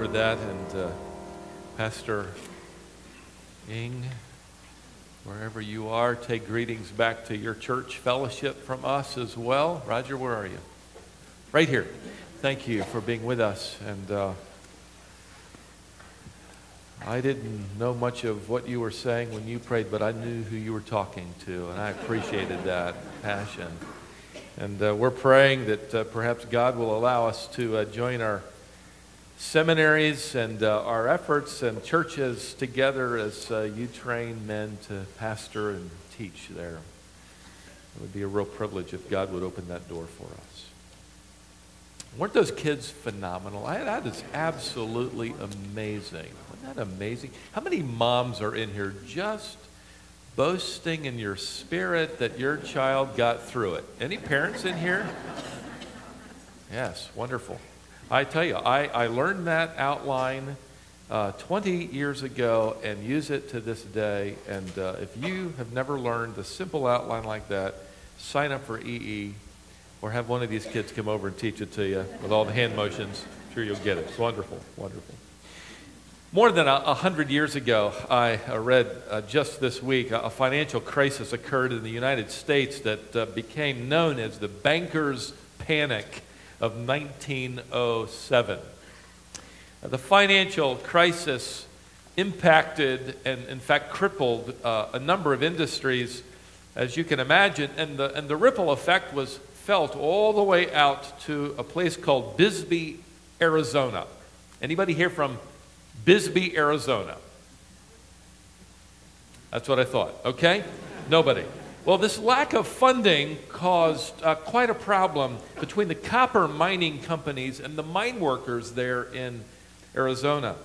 for that. And Pastor Ing, wherever you are, take greetings back to your church fellowship from us as well. Roger, where are you? Right here. Thank you for being with us. And I didn't know much of what you were saying when you prayed, but I knew who you were talking to, and I appreciated that passion. And we're praying that perhaps God will allow us to join our seminaries and our efforts and churches together as you train men to pastor and teach there. It would be a real privilege if God would open that door for us. Weren't those kids phenomenal? That is absolutely amazing. Wasn't that amazing? How many moms are in here just boasting in your spirit that your child got through it? Any parents in here? Yes, wonderful. I tell you, I learned that outline 20 years ago and use it to this day. And if you have never learned a simple outline like that, sign up for EE or have one of these kids come over and teach it to you with all the hand motions. I'm sure you'll get it. It's wonderful, wonderful. More than 100 years ago, I read just this week, a financial crisis occurred in the United States that became known as the Bankers' Panic of 1907. The financial crisis impacted and, in fact, crippled a number of industries, as you can imagine, and the ripple effect was felt all the way out to a place called Bisbee, Arizona. Anybody here from Bisbee, Arizona? That's what I thought. Okay? Nobody. Well, this lack of funding caused quite a problem between the copper mining companies and the mine workers there in Arizona.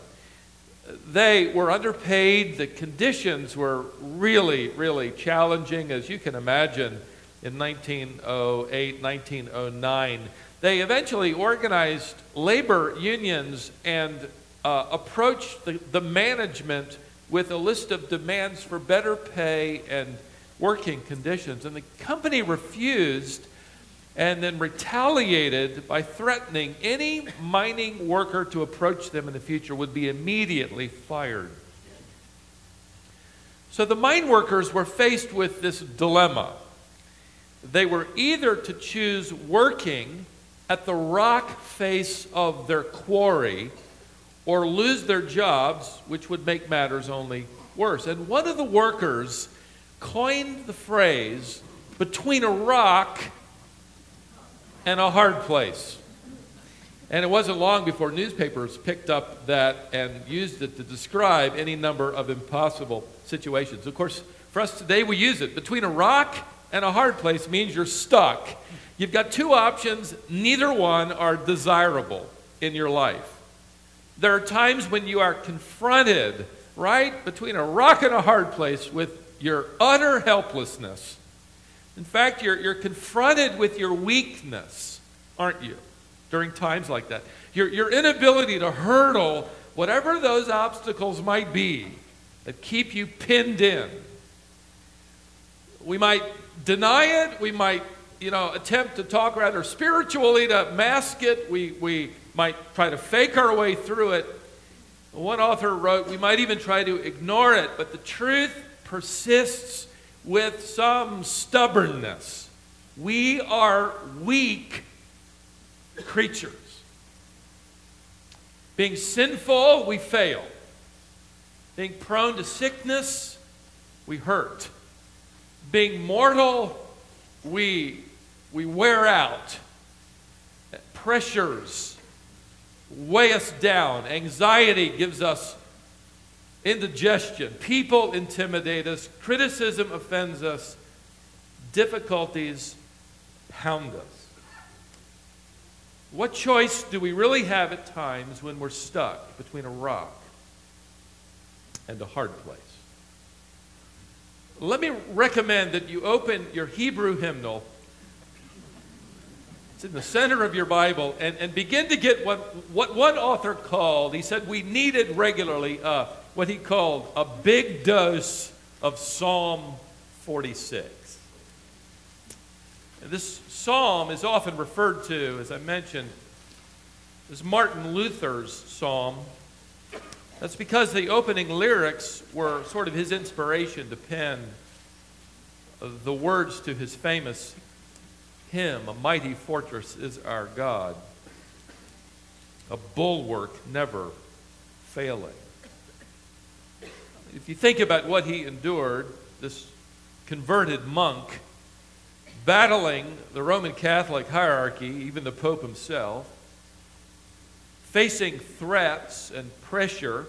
They were underpaid. The conditions were really, really challenging, as you can imagine. In 1908, 1909, they eventually organized labor unions and approached the management with a list of demands for better pay and working conditions. And the company refused and then retaliated by threatening any mining worker to approach them in the future would be immediately fired. So the mine workers were faced with this dilemma. They were either to choose working at the rock face of their quarry or lose their jobs, which would make matters only worse. And one of the workers coined the phrase, between a rock and a hard place. And it wasn't long before newspapers picked up that and used it to describe any number of impossible situations. Of course, for us today, we use it. Between a rock and a hard place means you're stuck. You've got two options. Neither one are desirable in your life. There are times when you are confronted, right, between a rock and a hard place with your utter helplessness. In fact, you're confronted with your weakness, aren't you, during times like that? Your inability to hurdle whatever those obstacles might be that keep you pinned in. We might deny it. We might, attempt to talk rather spiritually to mask it. We might try to fake our way through it. One author wrote, we might even try to ignore it, but the truth persists with some stubbornness. We are weak creatures. Being sinful, we fail. Being prone to sickness, we hurt. Being mortal, we wear out. Pressures weigh us down. Anxiety gives us indigestion. People intimidate us. Criticism offends us. Difficulties pound us. What choice do we really have at times when we're stuck between a rock and a hard place? Let me recommend that you open your Hebrew hymnal. It's in the center of your Bible, and begin to get what one author called, he said we needed regularly what he called a big dose of Psalm 46. And this psalm is often referred to, as I mentioned, is Martin Luther's psalm. That's because the opening lyrics were sort of his inspiration to pen the words to his famous hymn, "A mighty fortress is our God, a bulwark never failing." If you think about what he endured, this converted monk, battling the Roman Catholic hierarchy, even the Pope himself, facing threats and pressure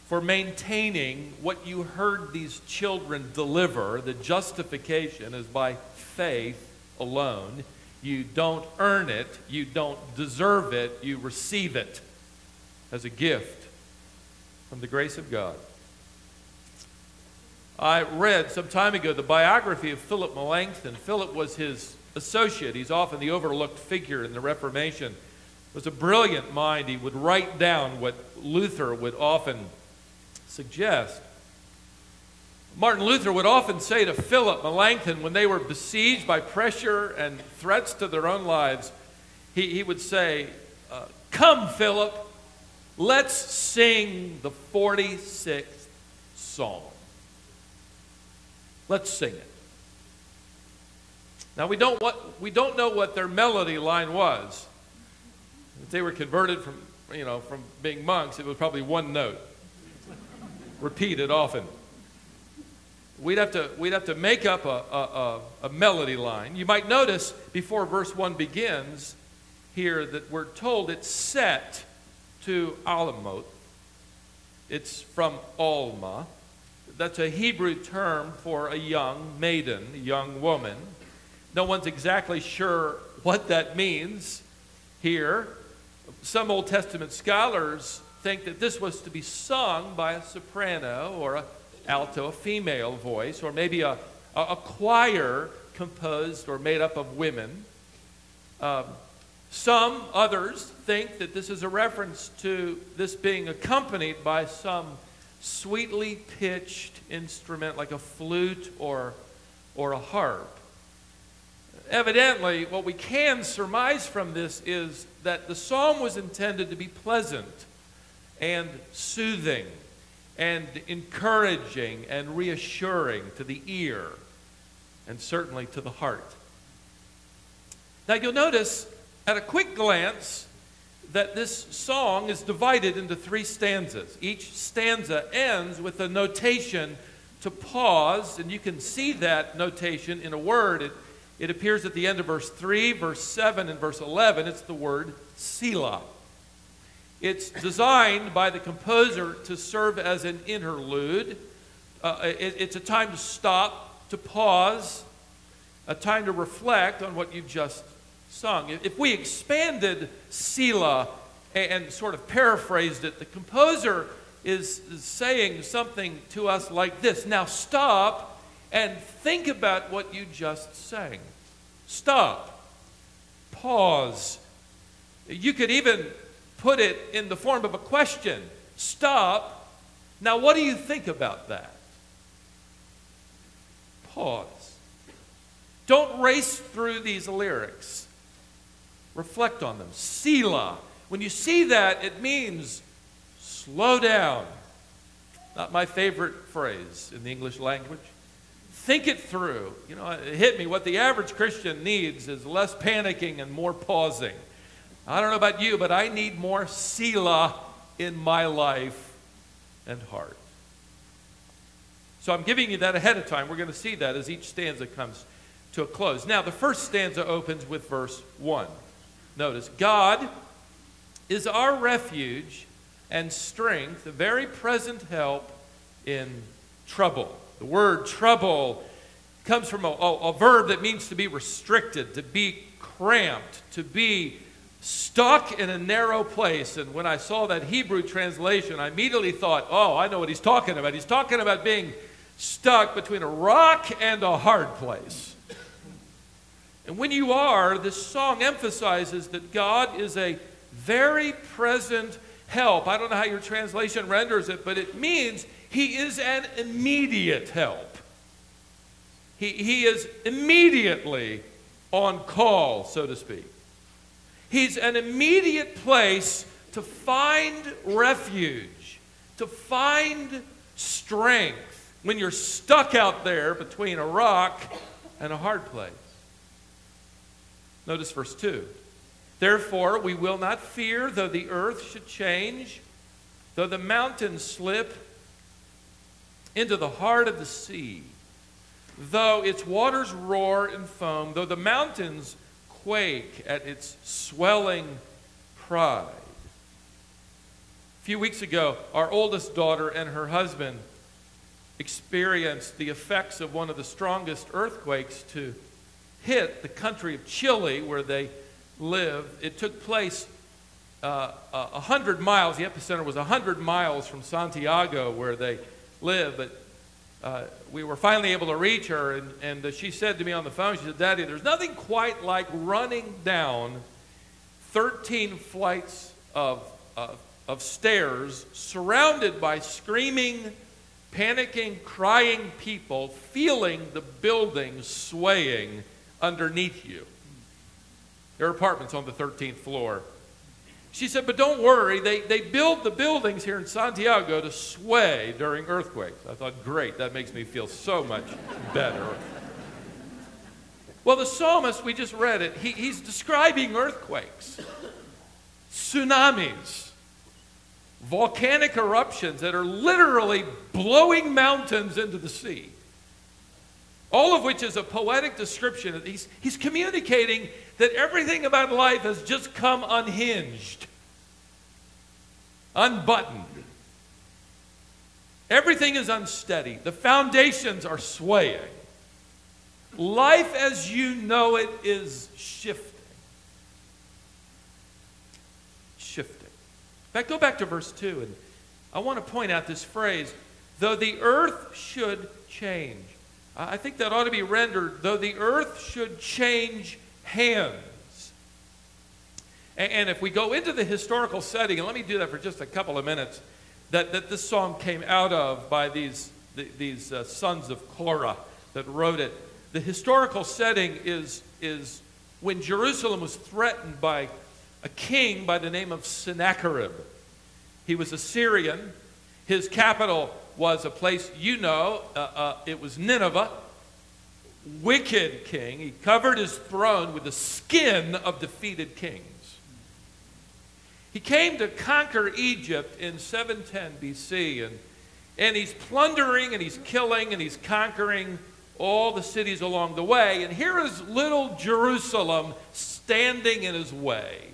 for maintaining what you heard these children deliver, the justification is by faith alone. You don't earn it, you don't deserve it, you receive it as a gift from the grace of God. I read some time ago the biography of Philip Melanchthon. Philip was his associate. He's often the overlooked figure in the Reformation. He was a brilliant mind. He would write down what Luther would often suggest. Martin Luther would often say to Philip Melanchthon when they were besieged by pressure and threats to their own lives, he would say, "Come, Philip, let's sing the 46th Psalm. Let's sing it." Now, we don't know what their melody line was. If they were converted from being monks, it was probably one note, repeated often. We'd have to make up a melody line. You might notice before verse 1 begins here that we're told it's set to Alamot. It's from Alma. That's a Hebrew term for a young maiden, a young woman. No one's exactly sure what that means here. Some Old Testament scholars think that this was to be sung by a soprano or an alto, a female voice, or maybe a choir composed or made up of women. Some others think that this is a reference to this being accompanied by some sweetly pitched instrument like a flute or a harp. Evidently, what we can surmise from this is that the psalm was intended to be pleasant and soothing and encouraging and reassuring to the ear and certainly to the heart. Now you'll notice at a quick glance that this song is divided into 3 stanzas. Each stanza ends with a notation to pause, and you can see that notation in a word. It appears at the end of verse 3, verse 7, and verse 11. It's the word Selah. It's designed by the composer to serve as an interlude. It's a time to stop, to pause, a time to reflect on what you've just sung. If we expanded Selah and sort of paraphrased it, the composer is saying something to us like this: now stop and think about what you just sang. Stop. Pause. You could even put it in the form of a question. Stop. Now what do you think about that? Pause. Don't race through these lyrics. Reflect on them. Selah. When you see that, it means slow down. Not my favorite phrase in the English language. Think it through. It hit me. What the average Christian needs is less panicking and more pausing. I don't know about you, but I need more Selah in my life and heart. So I'm giving you that ahead of time. We're going to see that as each stanza comes to a close. Now, the first stanza opens with verse 1. Notice, God is our refuge and strength, a very present help in trouble. The word trouble comes from a verb that means to be restricted, to be cramped, to be stuck in a narrow place. And when I saw that Hebrew translation, I immediately thought, oh, I know what he's talking about. He's talking about being stuck between a rock and a hard place. And when you are, this song emphasizes that God is a very present help. I don't know how your translation renders it, but it means He is an immediate help. He is immediately on call, so to speak. He's an immediate place to find refuge, to find strength when you're stuck out there between a rock and a hard place. Notice verse 2. Therefore, we will not fear, though the earth should change, though the mountains slip into the heart of the sea, though its waters roar and foam, though the mountains quake at its swelling pride. A few weeks ago, our oldest daughter and her husband experienced the effects of one of the strongest earthquakes to hit the country of Chile, where they live. It took place 100 miles. The epicenter was 100 miles from Santiago, where they live. But we were finally able to reach her, and she said to me on the phone, she said, "Daddy, there's nothing quite like running down 13 flights of stairs, surrounded by screaming, panicking, crying people, feeling the building swaying underneath you." There are apartments on the 13th floor. She said, "But don't worry, they build the buildings here in Santiago to sway during earthquakes." I thought, great, that makes me feel so much better. Well, the psalmist, we just read it, he's describing earthquakes, tsunamis, volcanic eruptions that are literally blowing mountains into the sea. All of which is a poetic description. He's communicating that everything about life has just come unhinged, unbuttoned. Everything is unsteady. The foundations are swaying. Life as you know it is shifting. In fact, go back to verse 2, and I want to point out this phrase, though the earth should change. I think that ought to be rendered, though the earth should change hands. And if we go into the historical setting, and let me do that for just a couple of minutes, that this psalm came out of by these sons of Korah that wrote it. The historical setting is when Jerusalem was threatened by a king by the name of Sennacherib. He was a Syrian. His capital was a place it was Nineveh. Wicked king. He covered his throne with the skin of defeated kings. He came to conquer Egypt in 710 BC, and he's plundering and he's killing and he's conquering all the cities along the way. And here is little Jerusalem standing in his way.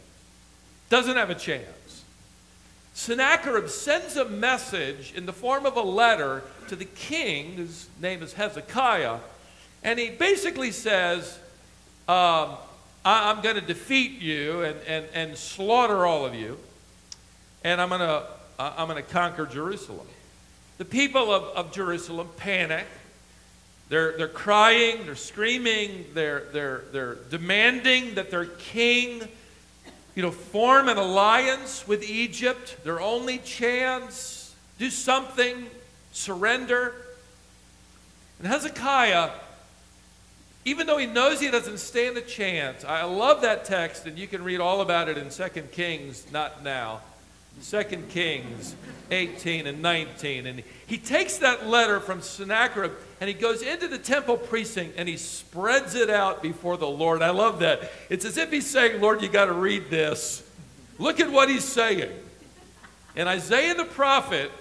Doesn't have a chance. Sennacherib sends a message in the form of a letter to the king, whose name is Hezekiah, and he basically says, I'm going to defeat you and slaughter all of you, and I'm going to conquer Jerusalem. The people of Jerusalem panic. They're crying, they're screaming, they're demanding that their king form an alliance with Egypt, their only chance, do something, surrender. And Hezekiah, even though he knows he doesn't stand a chance, I love that text, and you can read all about it in 2 Kings, not now, 2 Kings 18 and 19. And he takes that letter from Sennacherib, and he goes into the temple precinct, and he spreads it out before the Lord. I love that. It's as if he's saying, Lord, you got to read this. Look at what he's saying. And Isaiah the prophet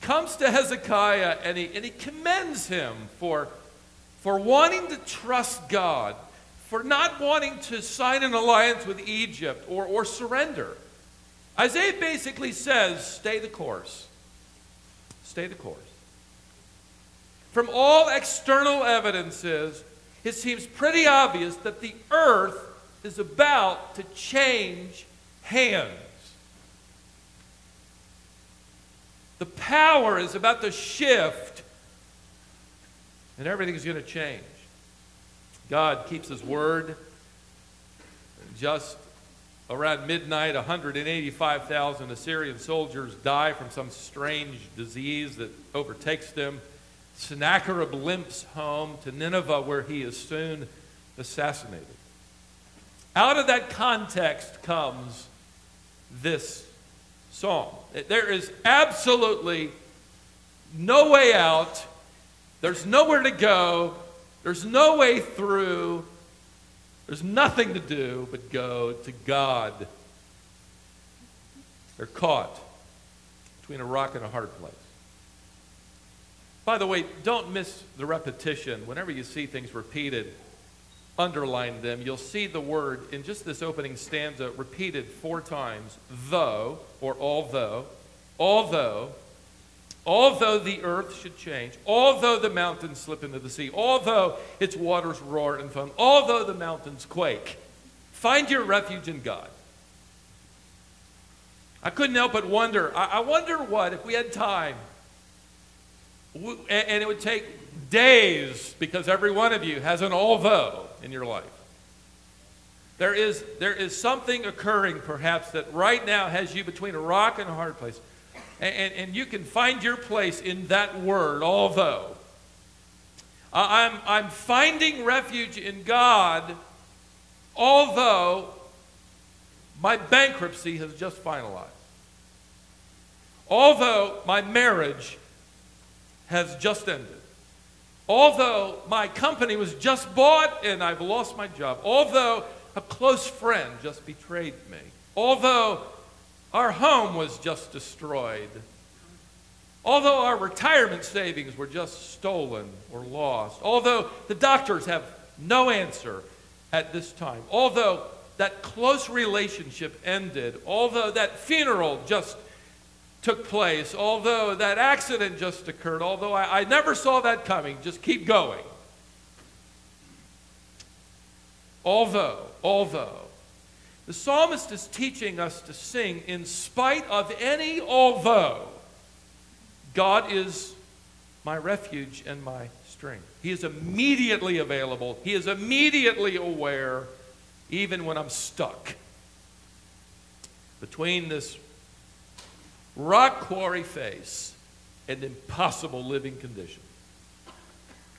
comes to Hezekiah, and he commends him for wanting to trust God, for not wanting to sign an alliance with Egypt or surrender. Isaiah basically says, stay the course. Stay the course. From all external evidences, it seems pretty obvious that the earth is about to change hands. The power is about to shift, and everything's going to change. God keeps his word. Just around midnight, 185,000 Assyrian soldiers die from some strange disease that overtakes them. Sennacherib limps home to Nineveh, where he is soon assassinated. Out of that context comes this psalm. There is absolutely no way out. There's nowhere to go. There's no way through. There's nothing to do but go to God. They're caught between a rock and a hard place. By the way, don't miss the repetition. Whenever you see things repeated, underline them. You'll see the word in just this opening stanza repeated 4 times. Though, or although, although the earth should change, although the mountains slip into the sea, although its waters roar and foam, although the mountains quake, find your refuge in God. I couldn't help but wonder, I wonder what, if we had time, and it would take days, because every one of you has an although in your life. There is something occurring, perhaps, that right now has you between a rock and a hard place. And you can find your place in that word, although. I'm finding refuge in God, although my bankruptcy has just finalized. Although my marriage has just ended. Although my company was just bought and I've lost my job. Although a close friend just betrayed me. Although our home was just destroyed. Although our retirement savings were just stolen or lost. Although the doctors have no answer at this time. Although that close relationship ended. Although that funeral just took place. Although that accident just occurred. Although I never saw that coming. Just keep going. Although. The psalmist is teaching us to sing in spite of any although. God is my refuge and my strength. He is immediately available. He is immediately aware, even when I'm stuck between this rock quarry face and impossible living condition.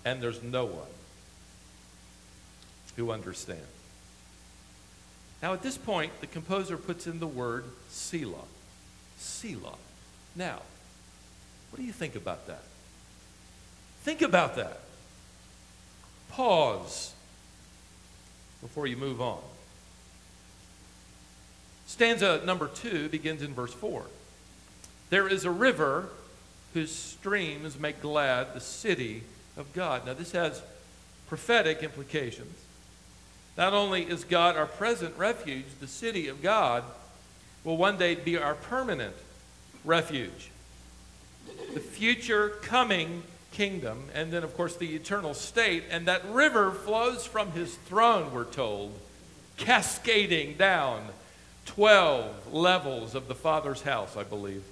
And there's no one who understands. Now at this point, the composer puts in the word Selah. Selah. Now, what do you think about that? Think about that. Pause before you move on. Stanza number 2 begins in verse 4. There is a river whose streams make glad the city of God. Now this has prophetic implications. Not only is God our present refuge, the city of God will one day be our permanent refuge. The future coming kingdom, and then of course the eternal state, and that river flows from his throne, we're told, cascading down 12 levels of the Father's house, I believe.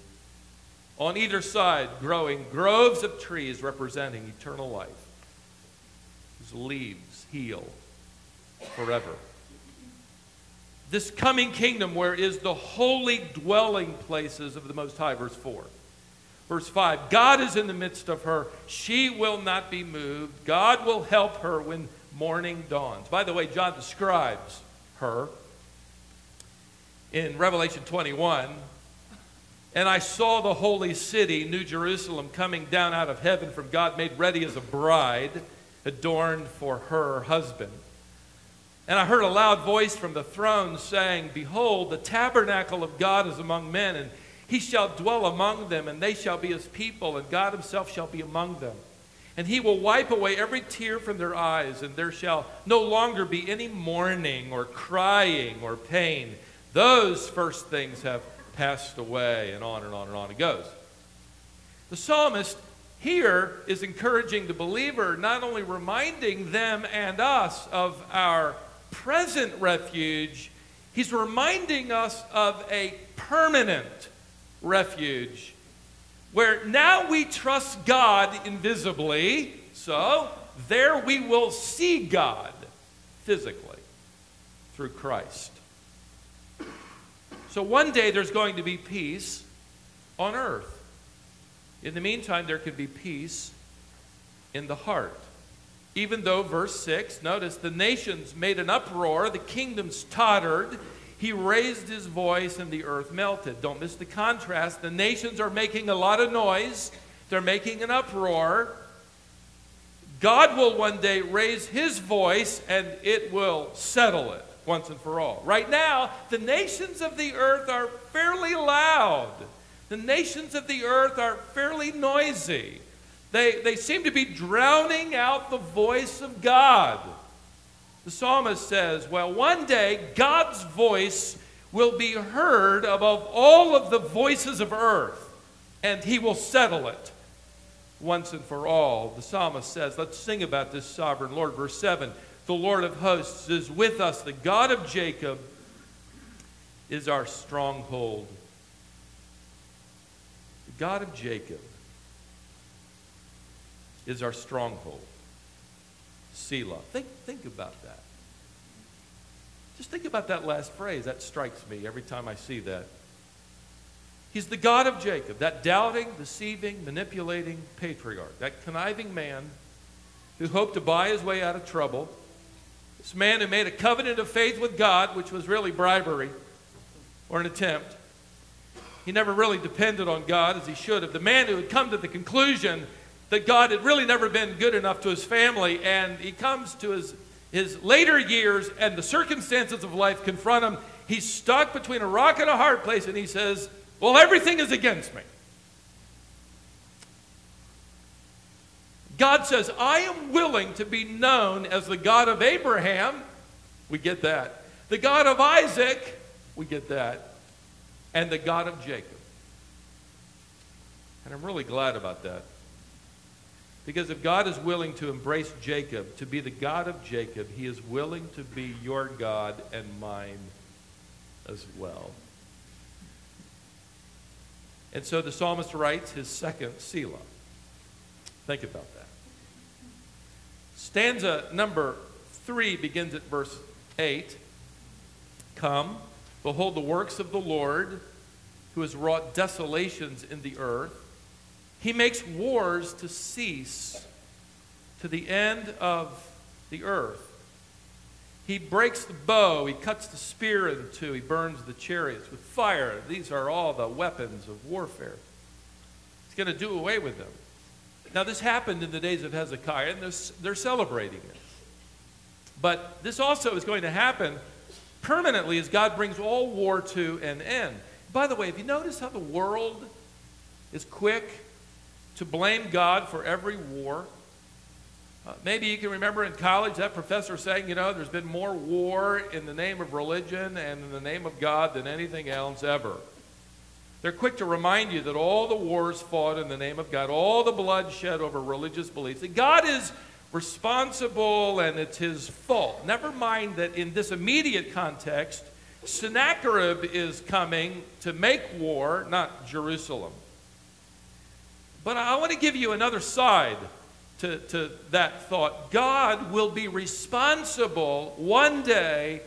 On either side, growing groves of trees representing eternal life, whose leaves heal forever. This coming kingdom where is the holy dwelling places of the Most High, verse 4. Verse 5, God is in the midst of her. She will not be moved. God will help her when morning dawns. By the way, John describes her in Revelation 21. And I saw the holy city, New Jerusalem, coming down out of heaven from God, made ready as a bride, adorned for her husband. And I heard a loud voice from the throne saying, Behold, the tabernacle of God is among men, and he shall dwell among them, and they shall be his people, and God himself shall be among them. And he will wipe away every tear from their eyes, and there shall no longer be any mourning or crying or pain. Those first things have passed away, and on and on and on it goes. The psalmist here is encouraging the believer, not only reminding them and us of our present refuge, he's reminding us of a permanent refuge where now we trust God invisibly, so there we will see God physically through Christ. So one day there's going to be peace on earth. In the meantime, there could be peace in the heart. Even though, verse 6, notice, the nations made an uproar, the kingdoms tottered, he raised his voice and the earth melted. Don't miss the contrast. The nations are making a lot of noise. They're making an uproar. God will one day raise his voice and it will settle it once and for all. Right now, the nations of the earth are fairly loud. The nations of the earth are fairly noisy. They seem to be drowning out the voice of God. The psalmist says, well, one day God's voice will be heard above all of the voices of earth, and he will settle it once and for all. The psalmist says, let's sing about this sovereign Lord. Verse 7, the Lord of hosts is with us. The God of Jacob is our stronghold. The God of Jacob is our stronghold. Selah. Think about that. Just think about that last phrase. That strikes me every time I see that. He's the God of Jacob, that doubting, deceiving, manipulating patriarch, that conniving man who hoped to buy his way out of trouble. This man who made a covenant of faith with God, which was really bribery or an attempt. He never really depended on God as he should have. The man who had come to the conclusion that God had really never been good enough to his family, and he comes to his later years and the circumstances of life confront him. He's stuck between a rock and a hard place, and he says, well, everything is against me. God says, I am willing to be known as the God of Abraham. We get that. The God of Isaac. We get that. And the God of Jacob. And I'm really glad about that. Because if God is willing to embrace Jacob, to be the God of Jacob, he is willing to be your God and mine as well. And so the psalmist writes his second Selah. Think about that. Stanza number 3 begins at verse 8. Come, behold the works of the Lord, who has wrought desolations in the earth. He makes wars to cease to the end of the earth. He breaks the bow, he cuts the spear in two, he burns the chariots with fire. These are all the weapons of warfare. He's going to do away with them. Now, this happened in the days of Hezekiah, and they're celebrating it. But this also is going to happen permanently as God brings all war to an end. By the way, have you noticed how the world is quick to blame God for every war? Maybe you can remember in college that professor saying, you know, there's been more war in the name of religion and in the name of God than anything else ever. They're quick to remind you that all the wars fought in the name of God, all the blood shed over religious beliefs, that God is responsible and it's his fault. Never mind that in this immediate context, Sennacherib is coming to make war, not Jerusalem. But I want to give you another side to that thought. God will be responsible one day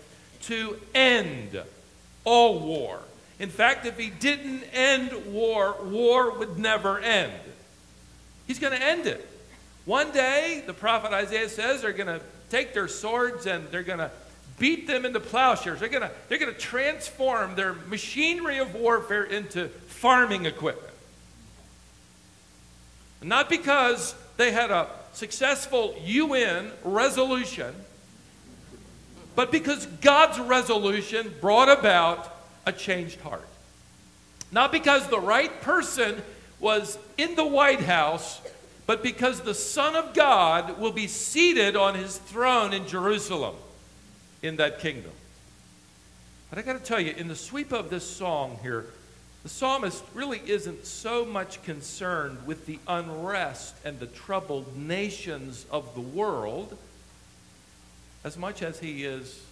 to end all war. In fact, if he didn't end war, war would never end. He's going to end it. One day, the prophet Isaiah says, they're going to take their swords and they're going to beat them into plowshares. They're going to transform their machinery of warfare into farming equipment. Not because they had a successful UN resolution, but because God's resolution brought about a changed heart. Not because the right person was in the White House, but because the Son of God will be seated on his throne in Jerusalem in that kingdom. But I got to tell you, in the sweep of this song here, the psalmist really isn't so much concerned with the unrest and the troubled nations of the world as much as he is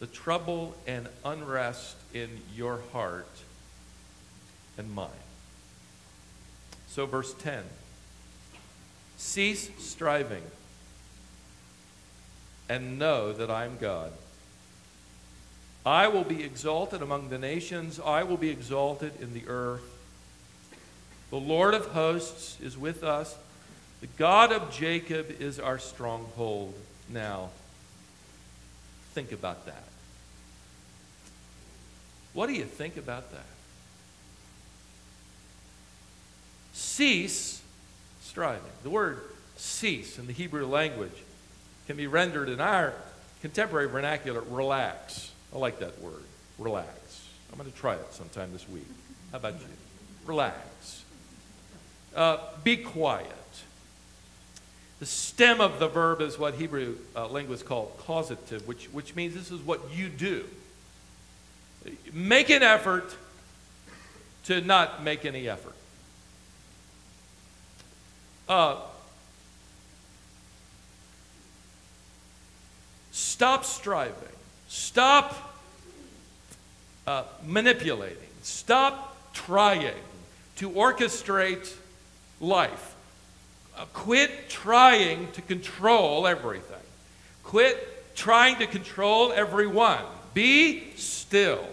the trouble and unrest in your heart and mine. So verse 10, cease striving and know that I am God. I will be exalted among the nations. I will be exalted in the earth. The Lord of hosts is with us. The God of Jacob is our stronghold. Now, think about that. What do you think about that? Cease striving. The word cease in the Hebrew language can be rendered in our contemporary vernacular, relax. I like that word, relax. I'm going to try it sometime this week. How about you? Relax. Be quiet. The stem of the verb is what Hebrew linguists call causative, which means this is what you do. Make an effort to not make any effort. Stop striving. Stop manipulating. Stop trying to orchestrate life. Quit trying to control everything. Quit trying to control everyone. Be still.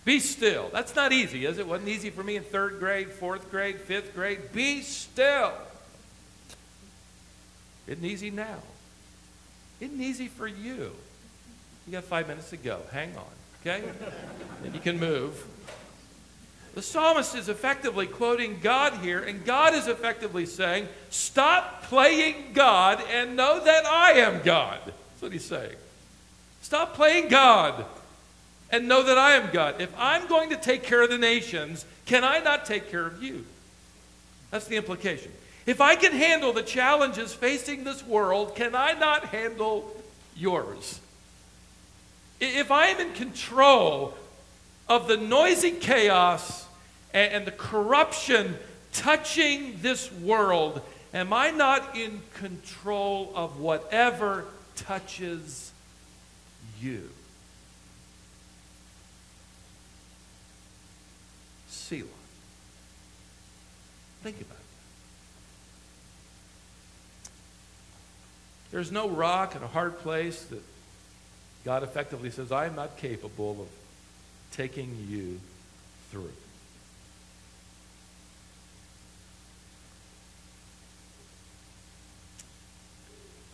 Be still. That's not easy, is it? It wasn't easy for me in 3rd grade, 4th grade, 5th grade. Be still. Isn't easy now. Isn't easy for you. You got 5 minutes to go. Hang on, okay? And you can move. The psalmist is effectively quoting God here, and God is effectively saying, stop playing God and know that I am God. That's what he's saying. Stop playing God and know that I am God. If I'm going to take care of the nations, can I not take care of you? That's the implication. If I can handle the challenges facing this world, can I not handle yours? If I am in control of the noisy chaos and the corruption touching this world, am I not in control of whatever touches you? Selah. Think about it. There's no rock and a hard place that God effectively says, I am not capable of taking you through.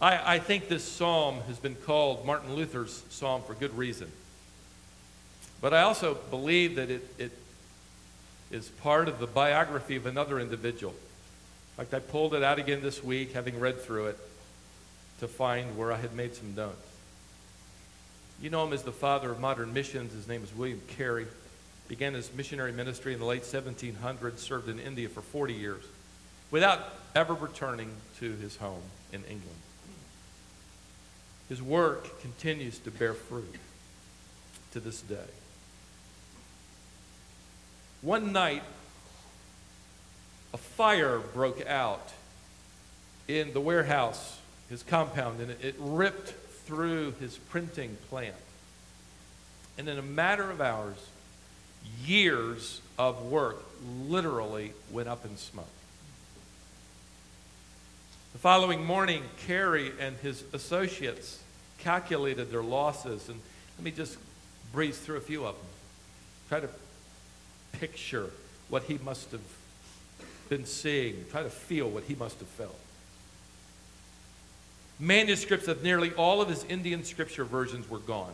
I think this psalm has been called Martin Luther's psalm for good reason. But I also believe that it is part of the biography of another individual. In fact, I pulled it out again this week, having read through it, to find where I had made some notes. You know him as the father of modern missions. His name is William Carey. Began his missionary ministry in the late 1700s, served in India for 40 years, without ever returning to his home in England. His work continues to bear fruit to this day. One night, a fire broke out in the warehouse, his compound, and it ripped through his printing plant. And in a matter of hours, years of work literally went up in smoke. The following morning, Carey and his associates calculated their losses. And let me just breeze through a few of them. Try to picture what he must have been seeing. Try to feel what he must have felt. Manuscripts of nearly all of his Indian scripture versions were gone.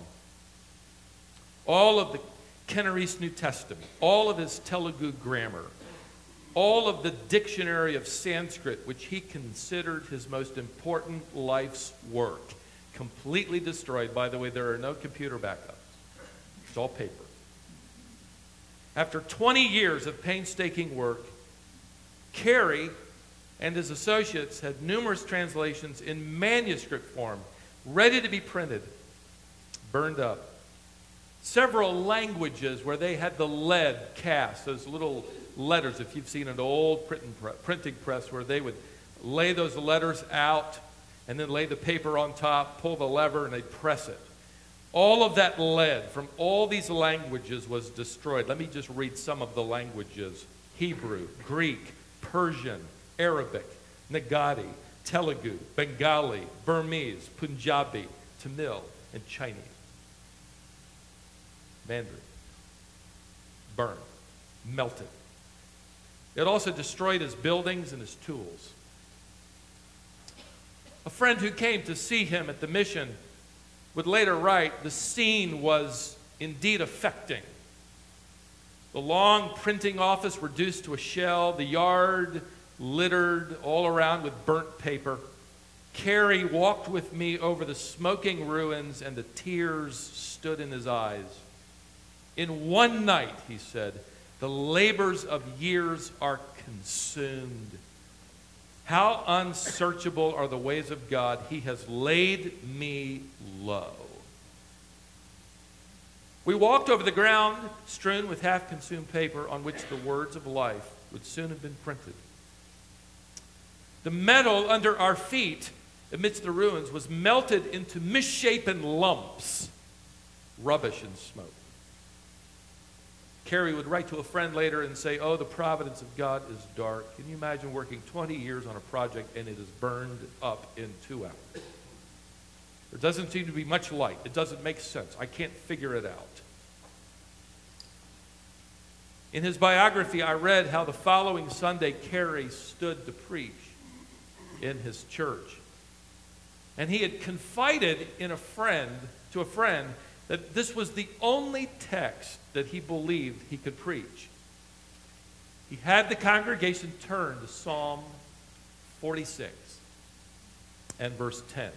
All of the Kennarese New Testament, all of his Telugu grammar, all of the dictionary of Sanskrit, which he considered his most important life's work, completely destroyed. By the way, there are no computer backups. It's all paper. After 20 years of painstaking work, Carey and his associates had numerous translations in manuscript form, ready to be printed, burned up. Several languages where they had the lead cast, those little letters, if you've seen an old printing press, where they would lay those letters out and then lay the paper on top, pull the lever, and they'd press it. All of that lead from all these languages was destroyed. Let me just read some of the languages: Hebrew, Greek, Persian, Arabic, Nagadi, Telugu, Bengali, Burmese, Punjabi, Tamil, and Chinese. Mandarin. Burned. Melted. It also destroyed his buildings and his tools. A friend who came to see him at the mission would later write, "The scene was indeed affecting. The long printing office reduced to a shell, the yard littered all around with burnt paper. Carey walked with me over the smoking ruins, and the tears stood in his eyes. In one night," he said, "the labors of years are consumed. How unsearchable are the ways of God. He has laid me low." We walked over the ground strewn with half-consumed paper on which the words of life would soon have been printed. The metal under our feet amidst the ruins was melted into misshapen lumps, rubbish and smoke. Carey would write to a friend later and say, "Oh, the providence of God is dark. Can you imagine working 20 years on a project and it is burned up in 2 hours? There doesn't seem to be much light. It doesn't make sense. I can't figure it out." In his biography, I read how the following Sunday Carey stood to preach in his church. And he had confided to a friend that this was the only text that he believed he could preach. He had the congregation turn to Psalm 46 and verse 10.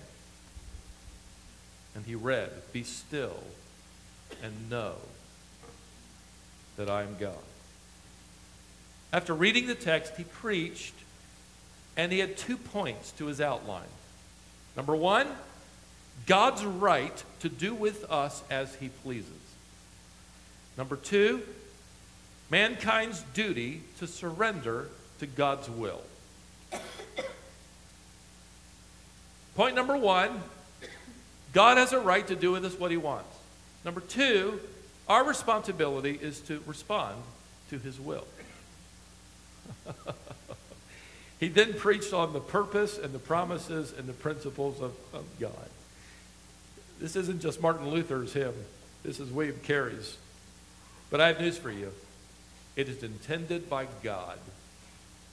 And he read, "Be still and know that I am God." After reading the text, he preached, and he had 2 points to his outline. Number 1, God's right to do with us as he pleases. Number 2, mankind's duty to surrender to God's will. Point number 1, God has a right to do with us what he wants. Number 2, our responsibility is to respond to his will. He then preached on the purpose and the promises and the principles of God. This isn't just Martin Luther's hymn. This is William Carey's. But I have news for you. It is intended by God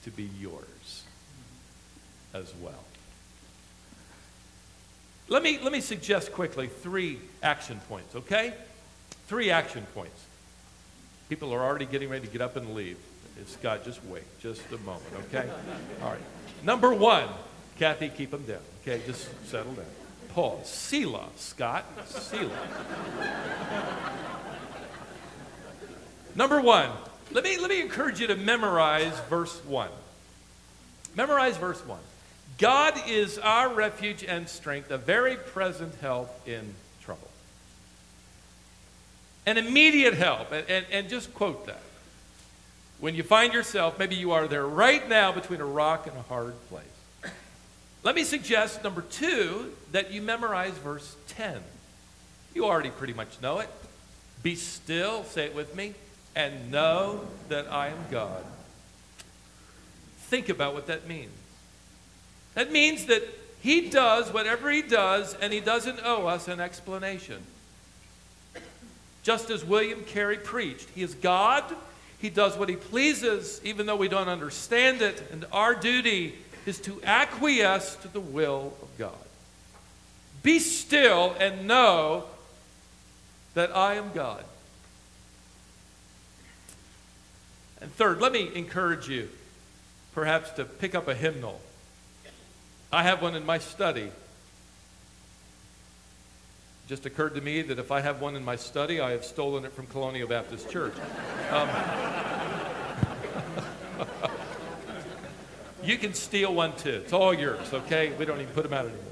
to be yours as well. Let me suggest quickly 3 action points, okay? 3 action points. People are already getting ready to get up and leave. Scott, just wait just a moment, okay? All right. Number 1, Kathy, keep them down, okay? Just settle down. Pause. Selah, Scott. Selah. Number 1, let me encourage you to memorize verse 1. Memorize verse 1. God is our refuge and strength, a very present help in trouble. An immediate help, and just quote that. When you find yourself, maybe you are there right now between a rock and a hard place. Let me suggest, number 2, that you memorize verse 10. You already pretty much know it. Be still, say it with me, and know that I am God. Think about what that means. That means that he does whatever he does, and he doesn't owe us an explanation. Just as William Carey preached, he is God. He does what he pleases, even though we don't understand it, and our duty is to acquiesce to the will of God. Be still and know that I am God. And third, let me encourage you, perhaps, to pick up a hymnal. I have one in my study. It just occurred to me that if I have one in my study, I have stolen it from Colonial Baptist Church. You can steal one too. It's all yours, okay? We don't even put them out anymore.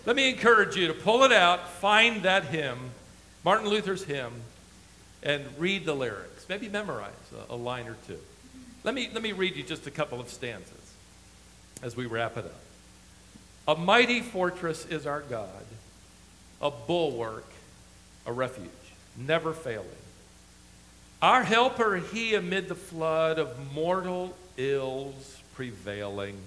Let me encourage you to pull it out, find that hymn, Martin Luther's hymn, and read the lyrics. Maybe memorize a line or 2. Let me read you just a couple of stanzas as we wrap it up. A mighty fortress is our God, a bulwark, a refuge, never failing. Our helper he amid the flood of mortal ills prevailing.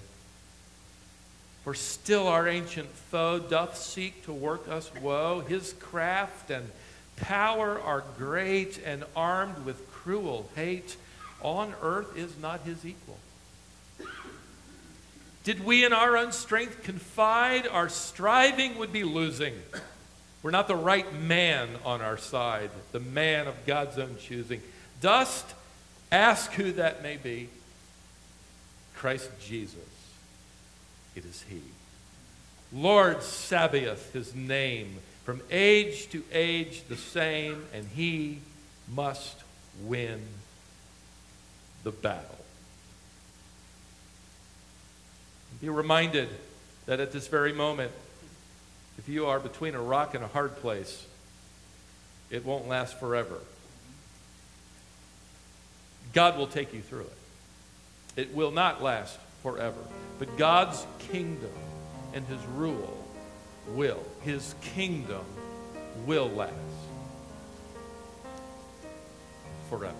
For still our ancient foe doth seek to work us woe. His craft and power are great, and armed with cruel hate, on earth is not his equal. Did we in our unstrength confide, our striving would be losing. We're not the right man on our side, the man of God's own choosing. Dost ask who that may be? Christ Jesus. It is he. Lord Sabaoth, his name, from age to age the same, and he must win the battle. Be reminded that at this very moment, if you are between a rock and a hard place, it won't last forever. God will take you through it. It will not last forever. But God's kingdom and his rule will. His kingdom will last forever.